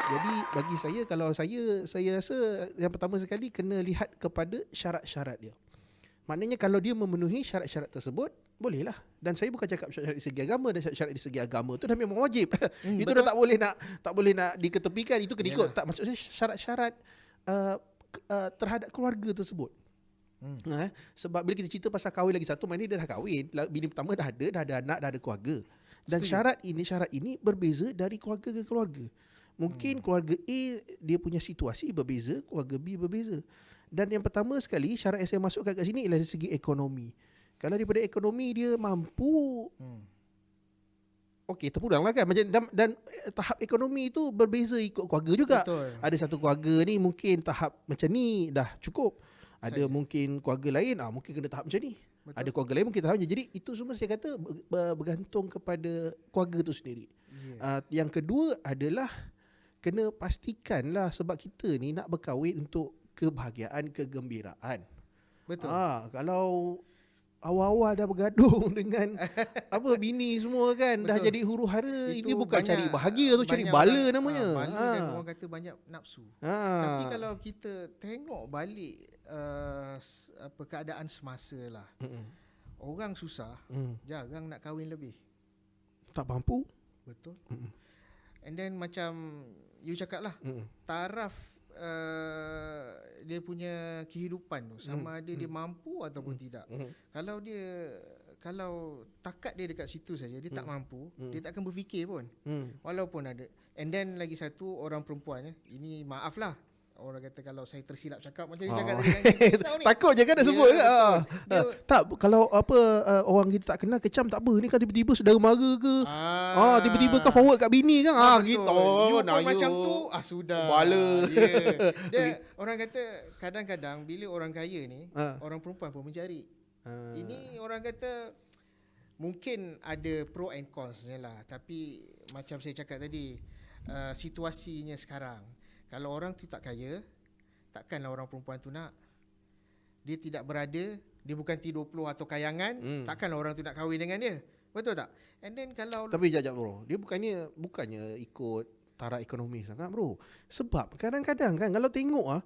Jadi bagi saya, kalau saya rasa yang pertama sekali kena lihat kepada syarat-syarat dia. Maknanya kalau dia memenuhi syarat-syarat tersebut, bolehlah. Dan saya bukan cakap syarat dari segi agama, dan syarat dari segi agama tu dah memang wajib. Itu betul. dah tak boleh nak diketepikan, itu kena ikut. Tak, maksud saya syarat-syarat terhadap keluarga tersebut. Sebab bila kita cerita pasal kahwin lagi satu, maknanya dia dah kahwin, bini pertama dah ada anak, dah ada keluarga. Dan syarat ini berbeza dari keluarga ke keluarga. Mungkin keluarga A dia punya situasi berbeza, keluarga B berbeza. Dan yang pertama sekali syarat yang saya masukkan kat sini ialah dari segi ekonomi. Kalau daripada ekonomi dia mampu, okey, terpulanglah kan. Dan tahap ekonomi itu berbeza ikut keluarga juga. Betul. Ada satu keluarga ni mungkin tahap macam ni dah cukup. Ada mungkin keluarga lain mungkin kena tahap macam ni. Betul. Ada keluarga lain mungkin tahap macam ni. Jadi itu semua saya kata bergantung kepada keluarga tu sendiri. Yang kedua adalah kena pastikanlah, sebab kita ni nak berkahwin untuk kebahagiaan, kegembiraan. Betul. Kalau awal-awal dah bergaduh dengan bini semua kan, dah jadi huru-hara, ini bukan cari bahagia tu, cari bala namanya. Bala dan orang kata banyak nafsu. Tapi kalau kita tengok balik keadaan semasa lah, orang susah, jarang nak kahwin lebih. Tak mampu. Betul. And then macam you cakap lah, taraf dia punya kehidupan tu sama ada dia mampu ataupun tidak. Kalau takat dia dekat situ saja, dia tak mampu, dia tak akan berfikir pun. Walaupun ada. And then lagi satu, orang perempuan ini maaf lah, orang kata kalau saya tersilap cakap macam you cakap tadi kan, takut je kan dah sebut tak, kalau orang kita tak kenal kecam tak apa, ni kan tiba-tiba saudara mara ke, tiba-tiba kan forward kat bini kan, gitu. You pun macam tu, sudah bala. Dia orang kata kadang-kadang bila orang kaya ni, orang perempuan pun mencari. Ini orang kata mungkin ada pro and cons-nya lah, tapi macam saya cakap tadi, situasinya sekarang, kalau orang tu tak kaya, takkanlah orang perempuan tu nak. Dia tidak berada, dia bukan T20 atau kayangan, takkanlah orang tu nak kahwin dengan dia. Betul tak? And then kalau tapi jap bro, dia bukannya ikut taraf ekonomi sangat bro. Sebab kadang-kadang kan kalau tengok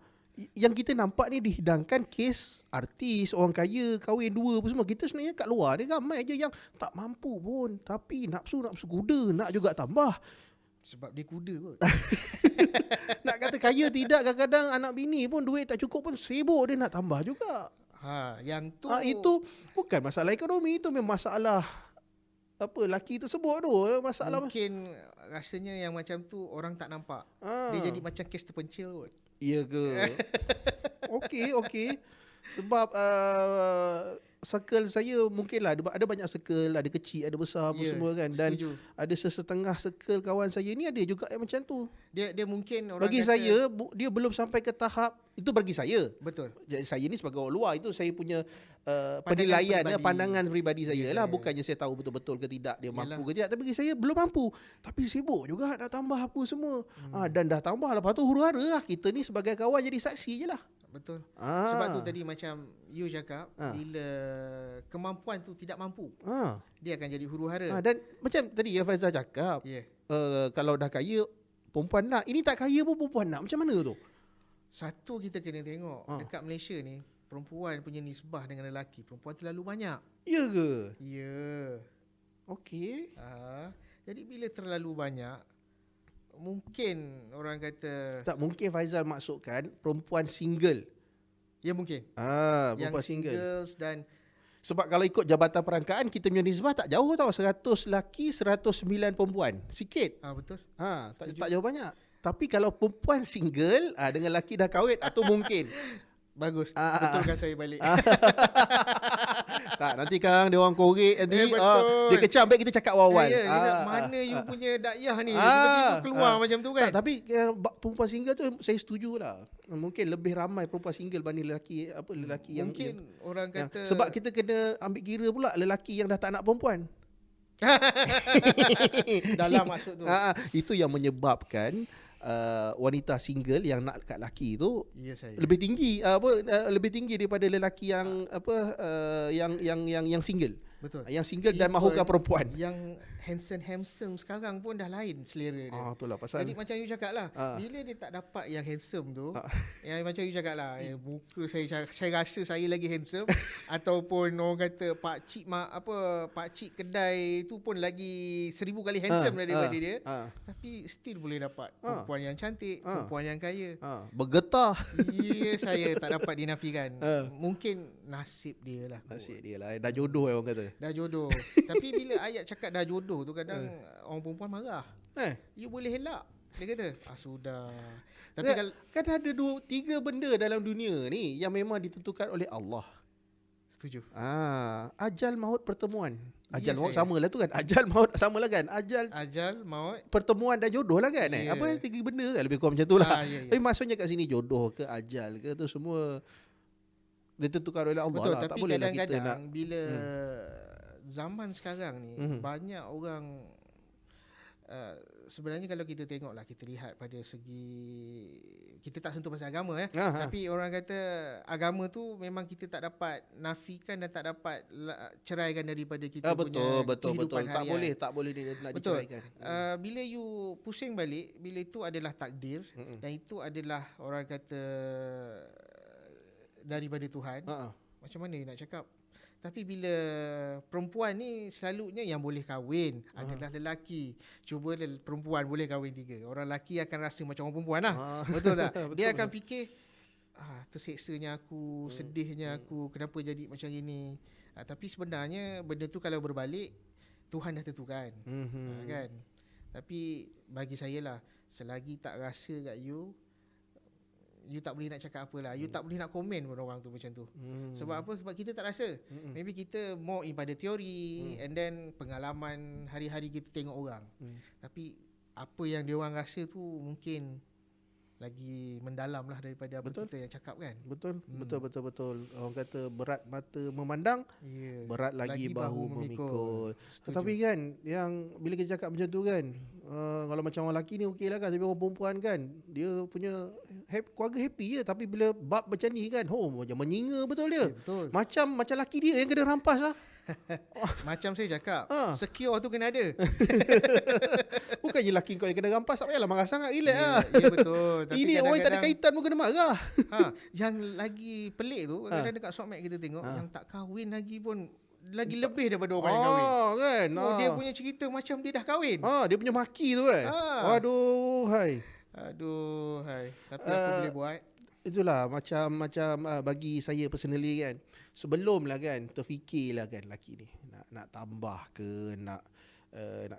yang kita nampak ni dihidangkan kes artis, orang kaya, kahwin dua apa semua. Kita sebenarnya kat luar dia ramai je yang tak mampu pun, tapi nafsu kuda, nak juga tambah. Sebab dia kuda kot. Nak kata kaya tidak, kadang-kadang anak bini pun duit tak cukup pun sibuk dia nak tambah juga. Yang tu itu bukan masalah ekonomi, itu memang masalah laki tersebut tu, masalah. Mungkin rasanya yang macam tu orang tak nampak. Dia jadi macam kes terpencil kot. Iya ke? Okey. Sebab circle saya mungkin lah ada banyak circle, ada kecil, ada besar apa semua kan. Dan setuju. ada sesetengah circle kawan saya ni ada juga yang macam tu. Dia mungkin orang bagi kata, saya dia belum sampai ke tahap itu bagi saya. Betul. Jadi saya ni sebagai orang luar, itu saya punya penilaian, pandangan peribadi saya lah. Bukannya saya tahu betul-betul ke tidak dia mampu ke tidak. Tapi bagi saya belum mampu, tapi sibuk juga nak tambah apa semua. Dan dah tambah, lepas tu huru-hara lah. Kita ni sebagai kawan jadi saksi je lah. Betul. Sebab tu tadi macam you cakap, bila kemampuan tu tidak mampu, dia akan jadi huru-hara. Dan macam tadi yang Faizal cakap, kalau dah kaya perempuan nak, ini tak kaya pun perempuan nak, macam mana tu? Satu, kita kena tengok dekat Malaysia ni, perempuan punya nisbah dengan lelaki, perempuan terlalu banyak. Ya ke? Ya. Okey. Jadi bila terlalu banyak, mungkin orang kata tak mungkin Faizal maksudkan perempuan single. Ya mungkin. Perempuan yang singles dan sebab kalau ikut Jabatan Perangkaan kita punya nisbah tak jauh tau, 100 lelaki 109 perempuan. Sikit. Betul. Tak jauh banyak. Tapi kalau perempuan single dengan lelaki dah kahwin, atau mungkin bagus. Betulkan saya balik. Tak, nanti kan dia orang korek nanti dia kecam, baik kita cakap awal. Mana you punya dakyah ni tiba-tiba keluar macam tu kan. Tapi perempuan single tu saya setuju lah. Mungkin lebih ramai perempuan single banding lelaki yang mungkin orang kata sebab kita kena ambil kira pula lelaki yang dah tak nak perempuan. Dalam maksud tu. Itu yang menyebabkan wanita single yang nak kat lelaki tu lebih tinggi lebih tinggi daripada lelaki yang yang single. Betul. Yang single dan mahukan perempuan. Yang handsome sekarang pun dah lain selera dia. Itulah pasal. Jadi macam you cakap lah, bila dia tak dapat yang handsome tu, yang macam you cakap lah, muka saya rasa saya lagi handsome ataupun orang kata pak cik kedai tu pun lagi 1000 kali handsome daripada dia, tapi still boleh dapat perempuan yang cantik, perempuan yang kaya. Bergetah. Ya, saya tak dapat dinafikan. Mungkin nasib dia lah. Nasib dia lah. Dah jodoh orang kata. Dah jodoh. Tapi bila ayat cakap dah jodoh tu kadang orang perempuan marah. You boleh elak. Dia kata, sudah. Tapi kan ada 3 benda dalam dunia ni yang memang ditentukan oleh Allah. Setuju. Ajal, maut, pertemuan. Ajal, maut sama lah tu kan. Ajal, maut sama lah kan. Ajal, maut, pertemuan dan jodoh lah kan. Apa 3 benda kan. Lebih kurang macam tu lah. Tapi maksudnya kat sini jodoh ke ajal ke tu semua ditentukan oleh Allah. Betul, lah. tapi tak boleh kadang-kadang lah kita nak, bila zaman sekarang ni banyak orang sebenarnya kalau kita tengok lah, kita lihat pada segi, kita tak sentuh pasal agama tapi orang kata agama tu memang kita tak dapat nafikan dan tak dapat ceraikan daripada kita punya kehidupan harian. Tak boleh dia nak diceraikan. Bila you pusing balik, bila itu adalah takdir dan itu adalah orang kata daripada Tuhan. Macam mana you nak cakap? Tapi bila perempuan ni selalunya yang boleh kahwin adalah lelaki. Cuba perempuan boleh kahwin 3. Orang lelaki akan rasa macam orang perempuan lah. Betul tak? Dia akan fikir, terseksanya aku, sedihnya aku, kenapa jadi macam ini. Tapi sebenarnya benda tu kalau berbalik, Tuhan dah tentukan. Kan? Tapi bagi saya lah, selagi tak rasa kat you tak boleh nak cakap apa lah. You tak boleh nak komen pun orang tu macam tu. Sebab apa? Sebab kita tak rasa. Maybe kita more in pada teori and then pengalaman hari-hari kita tengok orang. Tapi apa yang dia orang rasa tu mungkin lagi mendalam lah daripada apa kita yang cakap kan. Betul. Orang kata berat mata memandang, berat lagi bahu memikul. Tetapi kan yang bila kita cakap macam tu kan, kalau macam orang lelaki ni okey lah kan, tapi orang perempuan kan dia punya keluarga happy je, tapi bila bab macam ni kan, macam menyinga betul dia. Betul. Macam lelaki dia yang kena rampas lah. Macam saya cakap, secure tu kena ada. Bukannya lelaki kau yang kena rampas, tak payahlah marah sangat, relax lah. Ya betul. Tapi ini orang yang tak ada kaitan pun kena marah. Yang lagi pelik tu, kadang dekat Sokmed kita tengok yang tak kahwin lagi pun lagi lebih daripada orang yang kahwin. Kan? Dia punya cerita macam dia dah kahwin. Dia punya maki tu kan. Aduh hai. Tapi apa boleh buat? Itulah macam bagi saya personally kan, sebelum lah kan terfikirlah kan lelaki ni nak tambah ke nak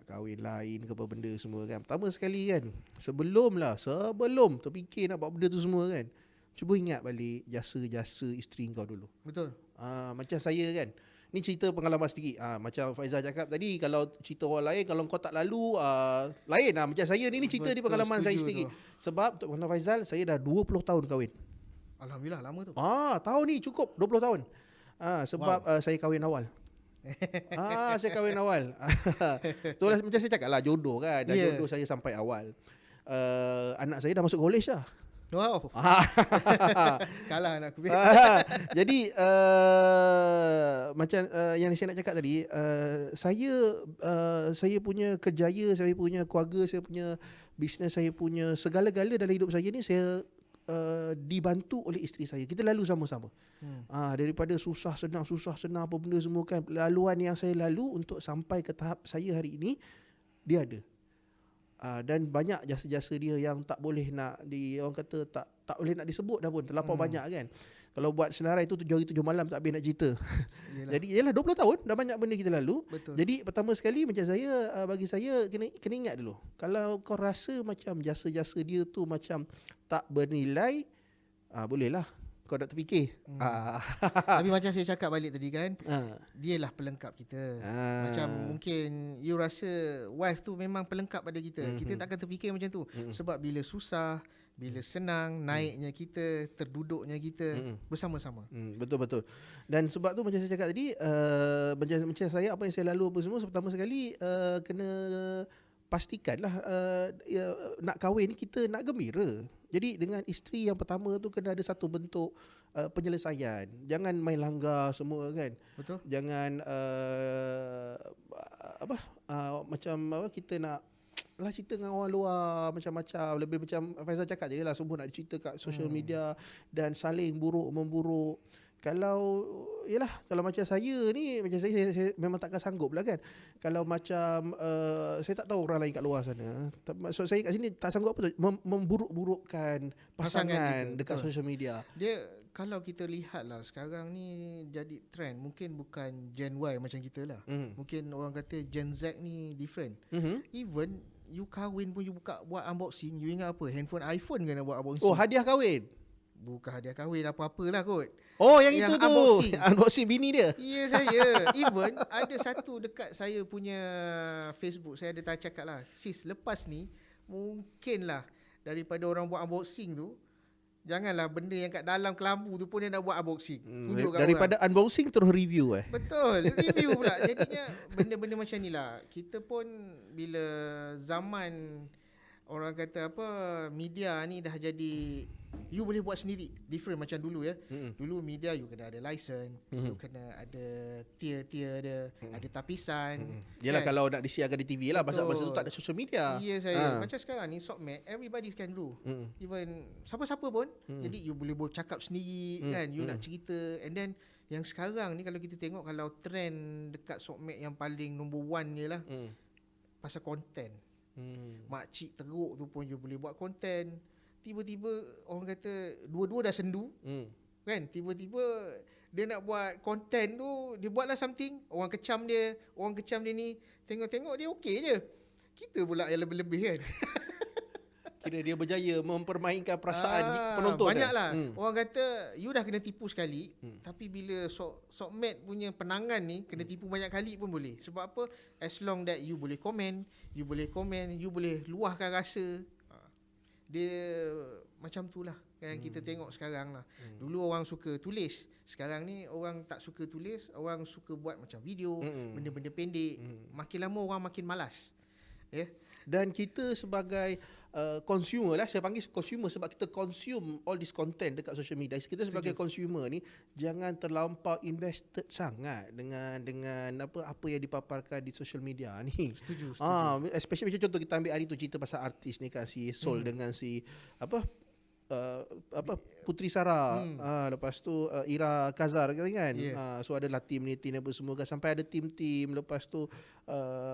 kahwin lain ke apa benda semua kan. Pertama sekali kan, sebelum terfikir nak buat benda tu semua kan, cuba ingat balik jasa-jasa isteri kau dulu. Betul. Macam saya kan, ni cerita pengalaman sedikit. Macam Faizal cakap tadi, kalau cerita orang lain, kalau kau tak lalu, lain lah. Macam saya ni cerita di pengalaman saya sedikit. Sebab untuk pengalaman Faizal, saya dah 20 tahun kahwin. Alhamdulillah, lama tu. Tahun ni cukup 20 tahun. Sebab saya kahwin awal. Saya kahwin awal. Itulah macam saya cakap lah, jodoh kan. Dan jodoh saya sampai awal. Anak saya dah masuk college lah. Wow. Kalah anak aku. Jadi macam yang saya nak cakap tadi, saya punya kerjaya, saya punya keluarga, saya punya bisnes, saya punya segala-gala dalam hidup saya ni, saya dibantu oleh isteri saya. Kita lalu sama-sama. Daripada susah senang apa benda semua kan, laluan yang saya lalu untuk sampai ke tahap saya hari ini, dia ada. Dan banyak jasa-jasa dia yang tak boleh nak orang kata tak boleh nak disebut dah pun, terlampau banyak kan. Kalau buat senarai itu 7 hari 7 malam tak habis nak cerita. Jadi 20 tahun dah banyak benda kita lalu. Betul. Jadi pertama sekali macam saya, bagi saya kena ingat dulu, kalau kau rasa macam jasa-jasa dia tu macam tak bernilai, bolehlah kau dah terfikir. Tapi macam saya cakap balik tadi kan, dialah pelengkap kita. Macam mungkin you rasa wife tu memang pelengkap pada kita. Kita tak akan terfikir macam tu. Sebab bila susah, bila senang, naiknya kita, terduduknya kita bersama-sama. Betul-betul. Dan sebab tu macam saya cakap tadi, macam saya, apa yang saya lalu apa semua, pertama sekali kena pastikanlah nak kahwin ni kita nak gembira. Jadi dengan isteri yang pertama tu kena ada satu bentuk penyelesaian. Jangan main langgar semua kan. Betul. Jangan macam kita nak lah cerita dengan orang luar macam-macam, lebih macam Faizal cakap je lah, semua nak cerita kat social media dan saling buruk memburuk. Kalau macam saya ni, macam saya memang takkan sanggup lah kan. Kalau macam saya tak tahu orang lain kat luar sana. Maksud saya kat sini tak sanggup apa tu, memburuk-burukkan pasangan dekat social media. Dia kalau kita lihat lah sekarang ni jadi trend, mungkin bukan Gen Y macam kita lah. Mungkin orang kata Gen Z ni different. Even you kahwin pun you buat unboxing, you ingat apa? Handphone iPhone kan nak buat unboxing. Oh, hadiah kahwin? Bukan hadiah kahwin, apa-apalah kot. Oh, yang itu tu unboxing bini dia. Ya, saya. Even ada satu dekat saya punya Facebook, saya ada cakap lah, sis, lepas ni mungkinlah daripada orang buat unboxing tu, janganlah benda yang kat dalam kelambu tu pun dia nak buat unboxing. Daripada orang unboxing terus review Betul, review pula. Jadinya benda-benda macam ni lah. Kita pun bila zaman orang kata apa, media ni dah jadi you boleh buat sendiri, different macam dulu ya. Dulu media you kena ada license, you kena ada tier-tier dia, ada tapisan. Yalah kan? Kalau nak disiarkan di TV lah, masa tu tak ada social media. Ya saya. Macam sekarang ni Sokmed, everybody can do. Even siapa-siapa pun. Jadi you boleh cakap sendiri kan, you nak cerita. And then yang sekarang ni kalau kita tengok, kalau trend dekat Sokmed yang paling number one je lah, pasal content. Makcik teruk tu pun you boleh buat content. Tiba-tiba orang kata dua-dua dah sendu, kan? Tiba-tiba dia nak buat content tu, dia buatlah something, orang kecam dia ni, tengok-tengok dia okey je. Kita pula yang lebih-lebih kan. Kira dia berjaya mempermainkan perasaan penonton. Banyaklah. Orang kata you dah kena tipu sekali, tapi bila Sokmed punya penangan ni kena tipu banyak kali pun boleh. Sebab apa? As long that you boleh komen, you boleh luahkan rasa. Dia macam tu lah kan, kita tengok sekarang lah. Dulu orang suka tulis, sekarang ni orang tak suka tulis, orang suka buat macam video, benda-benda pendek. Makin lama orang makin malas. Dan kita sebagai consumer lah, saya panggil consumer sebab kita consume all this content dekat social media. Kita sebagai consumer ni jangan terlampau invested sangat dengan apa yang dipaparkan di social media ni. Setuju. Especially macam contoh kita ambil hari tu cerita pasal artis ni kan, si Sol dengan si Putri Sarah, lepas tu Ira Kazar kan. So adalah tim ni apa semua kan, sampai ada tim-tim. Lepas tu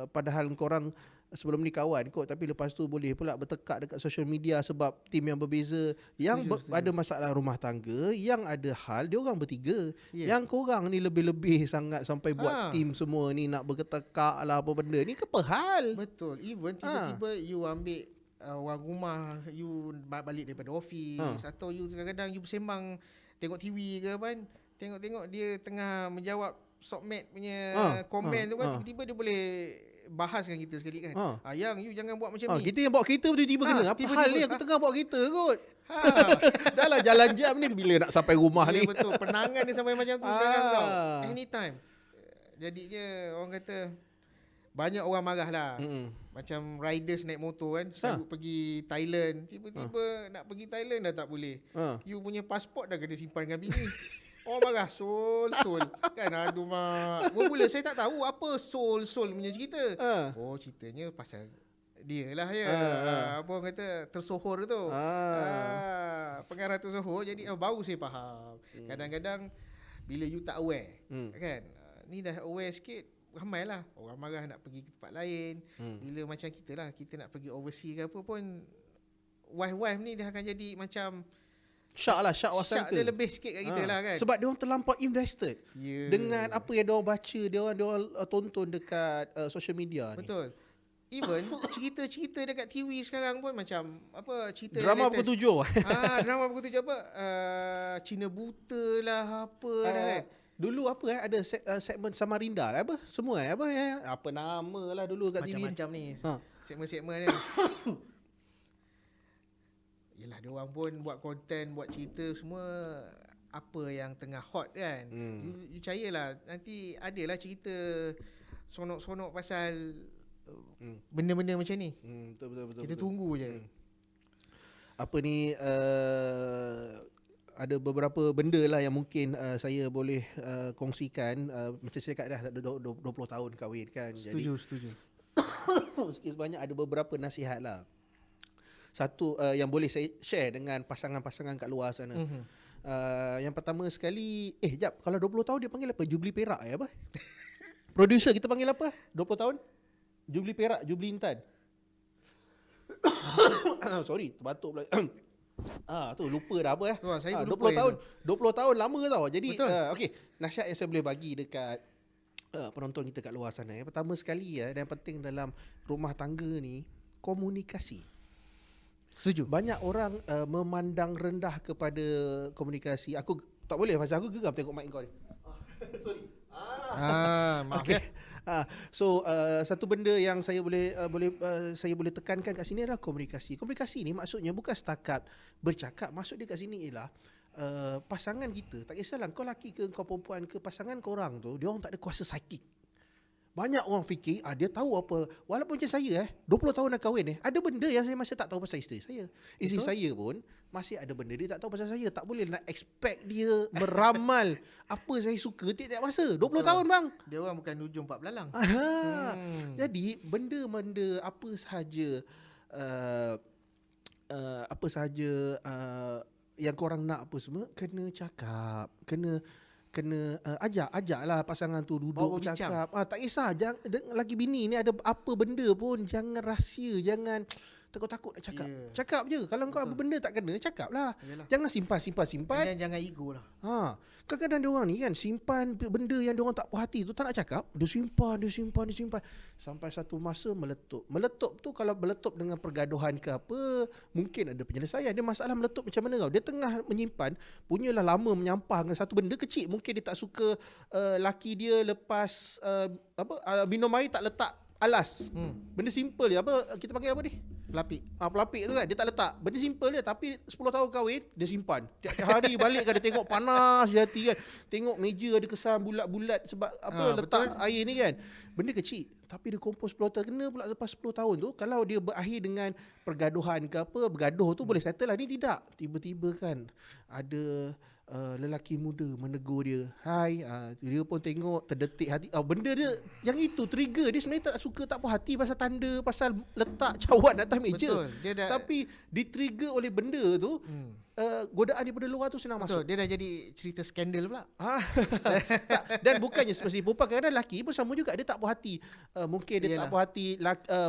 padahal korang sebelum ni kawan kot, tapi lepas tu boleh pula bertekak dekat social media sebab tim yang berbeza, yang ada masalah rumah tangga, yang ada hal dia orang bertiga. Yang korang ni lebih-lebih sangat sampai buat tim semua ni nak bertekak lah apa benda ni, apa hal? Betul. Even tiba-tiba you ambil orang rumah, you balik daripada office, atau you kadang-kadang you bersembang tengok TV ke apa, tengok-tengok dia tengah menjawab Sokmed punya komen tu kan, tiba-tiba dia boleh bahaskan kita sekali kan. Yang you jangan buat macam ni. Kita yang bawa kereta tiba-tiba kena. Apa hal ni, aku tengah bawa kereta kot. Dah lah jalan jam ni, bila nak sampai rumah ni. Betul, penangan ni sampai macam tu sekarang tau. Anytime. Jadinya orang kata banyak orang marah lah. Macam riders naik motor kan, selalu pergi Thailand, tiba-tiba nak pergi Thailand dah tak boleh. You punya pasport dah kena simpan dengan bini. Orang marah Sol kan. Aduh mak. Mula saya tak tahu apa Sol punya cerita. Oh, ceritanya pasal dia lah ya. Apa orang kata tersohor tu. Pengarah tersohor. Jadi baru saya faham. Kadang-kadang bila you tak aware kan, ni dah aware sikit, ramai lah orang marah nak pergi ke tempat lain. Bila macam kita lah, kita nak pergi overseas ke apa pun, wife ni dah akan jadi macam syak wasangka. Syak dia lebih sikit kat kita lah kan. Sebab dia orang terlampau invested dengan apa yang dia orang baca, dia orang tonton dekat social media ni. Betul. Even cerita-cerita dekat TV sekarang pun macam apa, cerita drama pukul 7. Drama pukul 7 apa, Cina buta lah apa dah kan. Dulu apa ada segmen Samarinda lah, apa semua apa nama lah dulu kat TV macam ni. Segmen-segmen ni. Yelah, dia orang pun buat konten, buat cerita semua apa yang tengah hot kan. You percayalah nanti adalah cerita sonok-sonok pasal benda-benda macam ni. Betul. Kita tunggu je. ada beberapa benda lah yang mungkin saya boleh kongsikan. Macam saya kat dah 20 tahun kahwin kan. Setuju. Sebanyak ada beberapa nasihat lah. Satu yang boleh saya share dengan pasangan-pasangan kat luar sana. Yang pertama sekali, jap, kalau 20 tahun dia panggil apa? Jubli perak apa? Producer kita panggil apa? 20 tahun? Jubli perak, Jubli intan. Sorry, terbatuk pula. Tu lupa dah apa 20 tahun lama tau. Jadi okey, nasihat yang saya boleh bagi dekat penonton kita kat luar sana. Yang pertama sekali dan penting dalam rumah tangga ni, komunikasi. Setuju. Banyak orang memandang rendah kepada komunikasi. Aku tak boleh pasal aku geram tengok mic kau ni. Sorry. Maaf okay. So satu benda yang saya boleh tekankan kat sini adalah komunikasi. Komunikasi ni maksudnya bukan setakat bercakap. Maksud dia kat sini ialah pasangan kita, tak kisahlah kau lelaki ke kau perempuan ke, pasangan korang tu dia orang tak ada kuasa psikik. Banyak orang fikir dia tahu apa. Walaupun macam saya 20 tahun dah kahwin ada benda yang saya masih tak tahu pasal isteri saya. Isteri saya pun masih ada benda dia tak tahu pasal saya. Tak boleh nak expect dia meramal apa saya suka tiap-tiap masa. 20 tahun bang. Dia orang bukan hujung 4 belalang. Jadi benda-benda apa sahaja yang korang nak apa semua kena cakap, kena ajaklah pasangan tu duduk bercakap. Tak kisah, lagi bini ni ada apa benda pun jangan rahsia, jangan takut-takut nak cakap. Cakap je. Kalau kau ada benda tak kena, cakap lah. Jangan simpan. Dan jangan ego lah. Kadang-kadang diorang ni kan simpan benda yang diorang tak puas hati tu, tak nak cakap. Dia simpan. Sampai satu masa meletup. Meletup tu kalau meletup dengan pergaduhan ke apa, mungkin ada penyelesaian. Dia masalah meletup macam mana tau. Dia tengah menyimpan, punyalah lama menyampah dengan satu benda kecil. Mungkin dia tak suka laki dia lepas minum air tak letak alas. Benda simple je. Kita panggil apa ni? Pelapik tu kan. Dia tak letak. Benda simple je. Tapi 10 tahun kahwin dia simpan. Tiap hari balik kan dia tengok panas je hati kan. Tengok meja ada kesan bulat-bulat sebab letak betul. Air ni kan. Benda kecil. Tapi dia kompos 10 tahun. Kena pula lepas 10 tahun tu. Kalau dia berakhir dengan pergaduhan ke apa, bergaduh tu boleh settle lah. Ni tidak. Tiba-tiba kan ada lelaki muda menegur dia. Hai, dia pun tengok terdetik hati. Benda dia yang itu trigger dia sebenarnya tak suka, tak puas hati pasal tanda, pasal letak cawan atas meja. Tapi di-trigger oleh benda tu, godaan daripada luar tu senang masuk. Dia dah jadi cerita skandal pula. Dan bukannya seperti perempuan, kadang-kadang lelaki pun sama juga, dia tak puas hati. Mungkin dia tak puas hati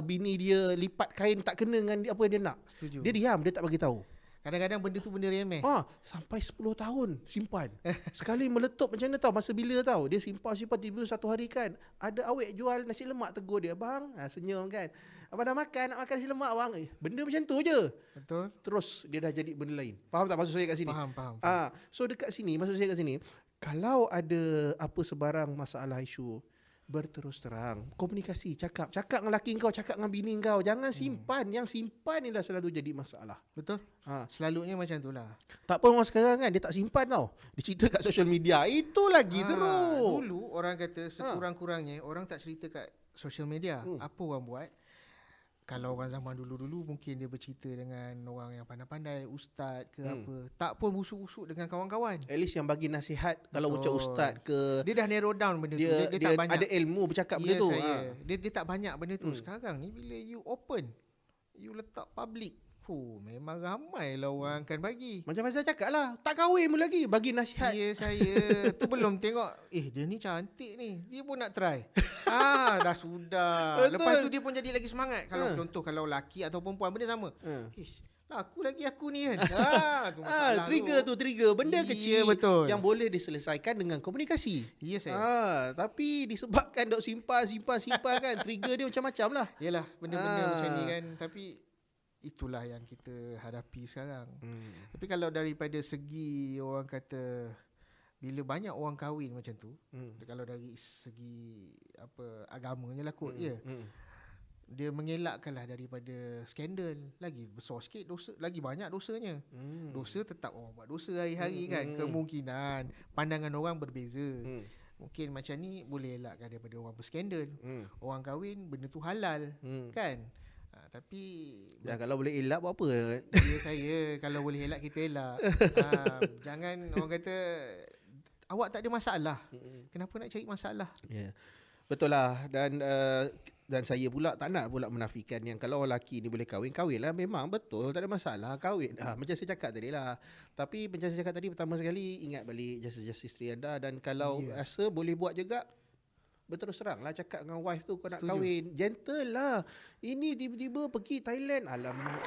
bini dia lipat kain tak kena dengan apa yang dia nak. Setuju. Dia diam, dia tak bagi tahu. Kadang-kadang benda tu benda remeh. Sampai 10 tahun simpan. Sekali meletup macam mana tahu? Masa bila tahu? Dia simpan tiba-tiba satu hari kan, ada awet jual nasi lemak, tegur dia, "Bang," senyum kan. "Abang dah makan, nak makan nasi lemak bang." Benda macam tu je. Betul. Terus dia dah jadi benda lain. Faham tak maksud saya kat sini? Faham. So dekat sini, maksud saya kat sini, kalau ada apa sebarang masalah isu, berterus terang, komunikasi, cakap dengan laki kau, cakap dengan bini kau, jangan simpan. Yang simpan ni dah selalu jadi masalah. Betul. Selalunya macam itulah. Tak apa orang sekarang kan, dia tak simpan tau. Dia cerita kat social media, itu lagi teruk. Dulu orang kata sekurang-kurangnya orang tak cerita kat social media. Apa orang buat? Kalau orang zaman dulu-dulu mungkin dia bercerita dengan orang yang pandai-pandai, ustaz ke apa. Tak pun busuk-busuk dengan kawan-kawan. At least yang bagi nasihat. Kalau macam ustaz ke, dia dah narrow down benda dia tu. Dia tak banyak ada ilmu bercakap benda tu. Dia tak banyak benda tu. Sekarang ni bila you open, you letak public, memang ramai lah orang akan bagi. Macam Faizal cakap lah, tak kahwin pun lagi bagi nasihat. Ya saya tu belum tengok, dia ni cantik ni, dia pun nak try. Dah sudah. Betul. Lepas tu dia pun jadi lagi semangat. Kalau contoh kalau laki atau perempuan benda sama. Aku ni kan. Tu trigger benda kecil betul. yang boleh diselesaikan dengan komunikasi. Ya saya. Tapi disebabkan dok simpan kan, trigger dia macam-macam lah. Yalah, benda-benda macam ni kan. Tapi itulah yang kita hadapi sekarang. Tapi kalau daripada segi orang kata, bila banyak orang kahwin macam tu, kalau dari segi agamanya lah kot, dia mengelakkanlah daripada skandal. Lagi besar sikit dosa, lagi banyak dosanya. Dosa tetap orang buat dosa hari-hari kan. Kemungkinan pandangan orang berbeza. Mungkin macam ni boleh elakkan daripada orang berskandal. Orang kahwin benda tu halal kan. Tapi kalau boleh elak buat apa? saya kalau boleh elak kita elak. Jangan orang kata awak tak ada masalah. Kenapa nak cari masalah? Yeah. Betul lah. Dan saya pula tak nak pula menafikan yang kalau orang lelaki ni boleh kahwin lah. Memang betul, tak ada masalah, kahwin. Macam saya cakap tadi lah. Tapi macam saya cakap tadi, pertama sekali ingat balik jasa-jasa isteri anda. Dan kalau rasa boleh buat juga, berterus terang lah cakap dengan wife tu kau nak kahwin. Gentle lah. Ini tiba-tiba pergi Thailand. Alamak.